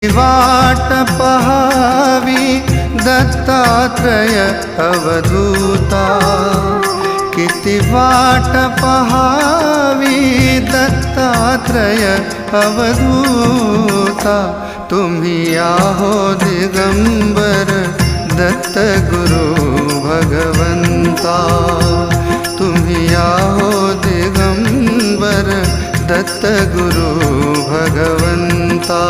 वाट पहावी दत्तात्रय अवधूता, किती वाट पहावी दत्तात्रय अवधूता। तुम्ही आहो दिगंबर दत्त गुरु भगवंता, तुम्ही आहो दिगंबर दत्त गुरु भगवंता।